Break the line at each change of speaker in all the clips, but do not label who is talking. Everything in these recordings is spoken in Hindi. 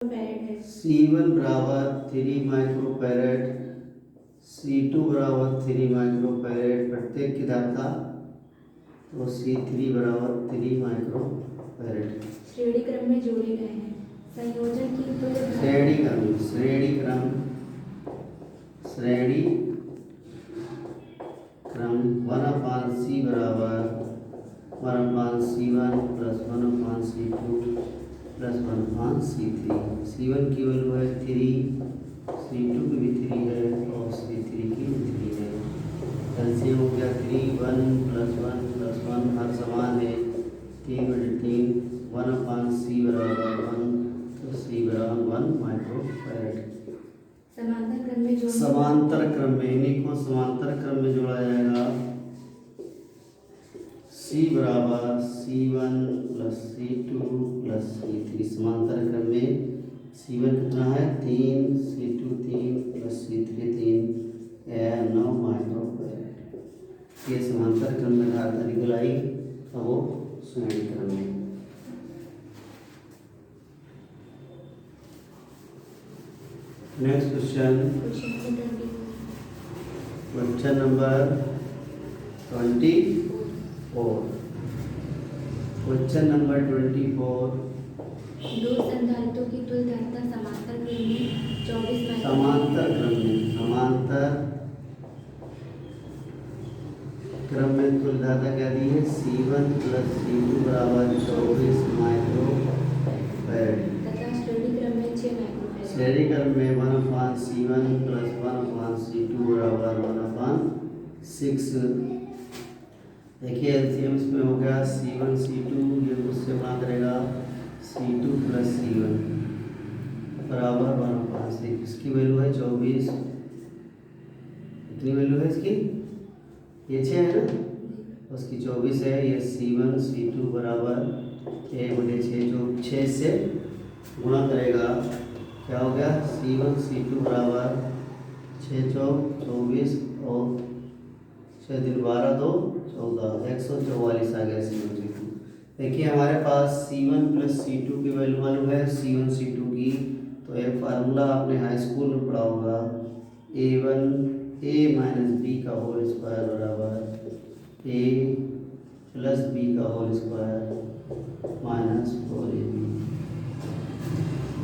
फैरेड है।
C1 बराबर 3 माइक्रोफैरेड, C2 बराबर 3 माइक्रोफैरेड प्रत्येक की धारता, तो C3 बराबर 3 माइक्रोफैरेड।
श्रेणी क्रम में जोड़े गए हैं। संयोजन की तुल्य
श्रेणी क्रम श्रेणी क्रम 1/C बराबर 1/C1 plus 1/C2 plus 1/C3। C1 की वैल्यू है 3, C2 की भी 3 है और C3 की भी 3 है। एलसीएम हो गया 3, 1 प्लस 1 प्लस 1 हर समान है, 3/3 1/C बराबर 1, तो C बराबर 1 माइक्रोफैरेड।
समांतर क्रम में जोड़े
समांतर क्रम में इन्हीं को समांतर क्रम में जोड़ा जाएगा। C बराबर C1 plus C2 plus C3 समांतर क्रम में। C1 कितना है 3, C2 3 प्लस C3 3, 9 माइक्रोफैरेड। ये समांतर क्रम में धारता निकल आई, अब वो श्रेणी क्रम में। Next question number 24। Question number 24।
दो संधारित्रों की तुल्य धारता समांतर क्रम में 24
समांतर क्रम में तुल्य धारता क्या दी है C1 प्लस C2 बराबर 24 माइक्रोफैरेड
तथा श्रेणी क्रम में 6 माइक्रोफैरेड।
श्रेणी क्रम में 1/C1 प्लस 1/C2 बराबर 1/6। देखिए एलसीएम इसमें हो गया C1 C2, ये उससे गुणा करेगा C2 प्लस C1 बराबर 1/6। इसकी वैल्यू है 24। कितनी वैल्यू है इसकी, ये 6 है ना, उसकी 24 है। ये C1 C2 बराबर 1/6, जो 6 से गुणा करेगा क्या हो गया C1 C2 बराबर 6 चौक 24 और 6 दिन 12 2 14, 144 आ गया C1 C2। देखिए हमारे पास C1 प्लस C2 की वैल्यू मालूम है C1 C2 की, तो एक फार्मूला आपने हाई स्कूल में पढ़ा होगा A माइनस बी का होल स्क्वायर बराबर A प्लस बी का होल स्क्वायर माइनस 4AB।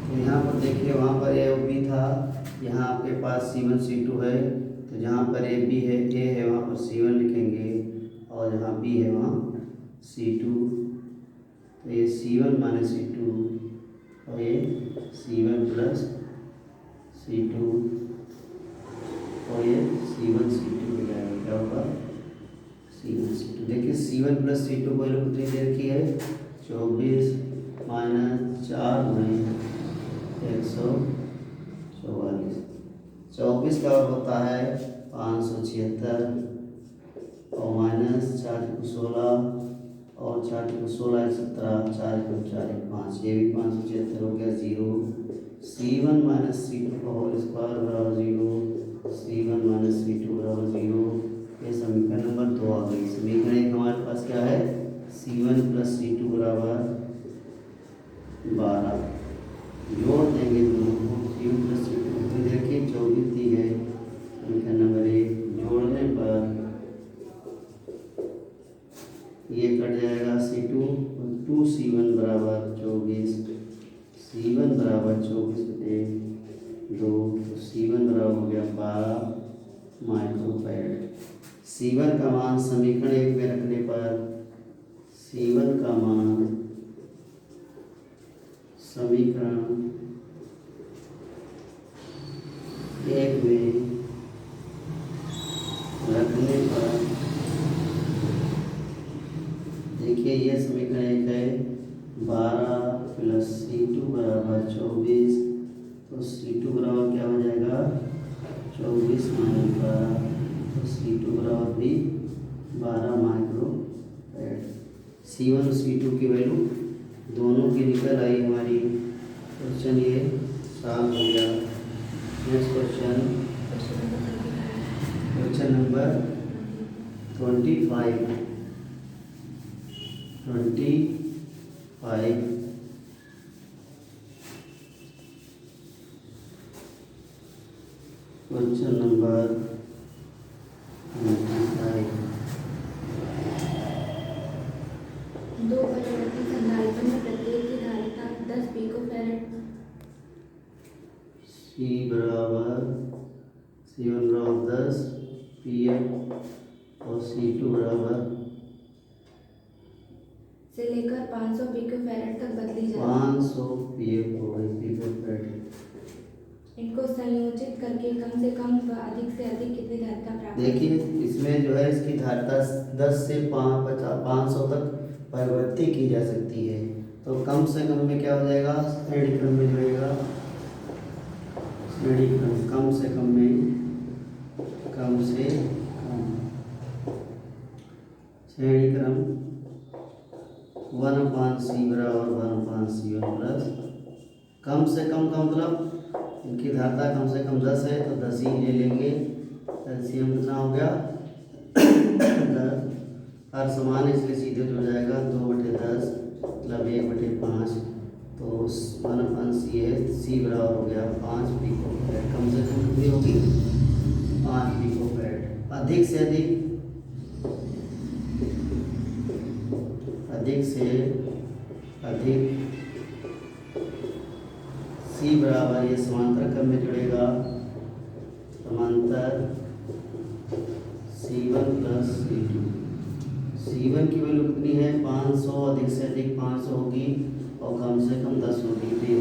तो यहाँ पर देखिए वहाँ पर A और B था, यहाँ आपके पास C1 C2 है, तो जहाँ पर A है वहाँ पर C1 लिखेंगे और जहाँ B है वहाँ C2। तो ये C1 माइनस C2 और ये C1 प्लस C2 और ये C1 C2 हो जाएगा। क्या होगा C1 C2। देखिए C1 प्लस C2 वैल्यू कितनी देर की है 24 माइनस 4 में 144। 24 का और होता है 576 और माइनस 4 को 16 और 4 को 16 17, 4 को 4 5, ये भी 576 हो गया 0। C1 माइनस C2 का होल स्क्वायर बराबर 0, C1 माइनस C2 बराबर 0। ये समीकरण नंबर 2 आ गई। समीकरण 1 हमारे पास क्या है C1 प्लस C2 बराबर 12। जोड़ देंगे दोनों को, C1 प्लस C2 देखिए 24 दी है। समीकरण नंबर 1 जोड़ने पर ये कट जाएगा C2 2C1 बराबर 24, C1 बराबर 24/2, तो C1 बराबर हो गया 12 माइक्रोफैरेड। C1 का मान समीकरण 1 में रखने पर C1 का मान समीकरण 1 में रखने पर देखिए ये समीकरण 1 है 12 प्लस C2 बराबर 24, तो C2 बराबर क्या हो जाएगा 24 माइनस 12, तो C2 बराबर भी 12 माइक्रोफैरेड। C1 और C2 की वैल्यू दोनों की निकल आई हमारी। क्वेश्चन ये सॉल्व हो गया। Next question number 25। Question number 25।
दो परिवर्ती संधारित्र में प्रत्येक की धारिता 10 पिकोफैरेड
C बराबर C1 बराबर 10 pf और C2 बराबर
से लेकर 500 पिकोफैरेड तक बदली जाती है।
500 pf हो गई पिकोफैरेड।
इनको संयोजित करके कम से कम व अधिक से अधिक कितनी धारिता प्राप्त
देखिए इसमें जो है इसकी धारिता 10 से 500 तक परिवर्ती की जा सकती है। तो कम से कम में क्या हो जाएगा, श्रेणी क्रम में जुड़ेगा। श्रेणी क्रम कम से कम में कम से कम श्रेणी क्रम 1/c बराबर 1/c1 प्लस कम से कम का मतलब इनकी धारिता कम से कम 10 है तो 10 ही ले लेंगे। एलसीएम कितना हो गया 10। हर समान इसलिए सीधे जुड़ जाएगा 2/10 मतलब 1/5 तो 1/c है। c बराबर हो गया 5 पिकोफैरेड। कम से कम कितनी होगी 5 पिकोफैरेड। अधिक से अधिक C बराबर ये समांतर क्रम में जुड़ेगा। समांतर C1 प्लस C2। C1 की वैल्यू कितनी है 500, अधिक से अधिक 500 होगी और कम से कम 10 होगी। तो ये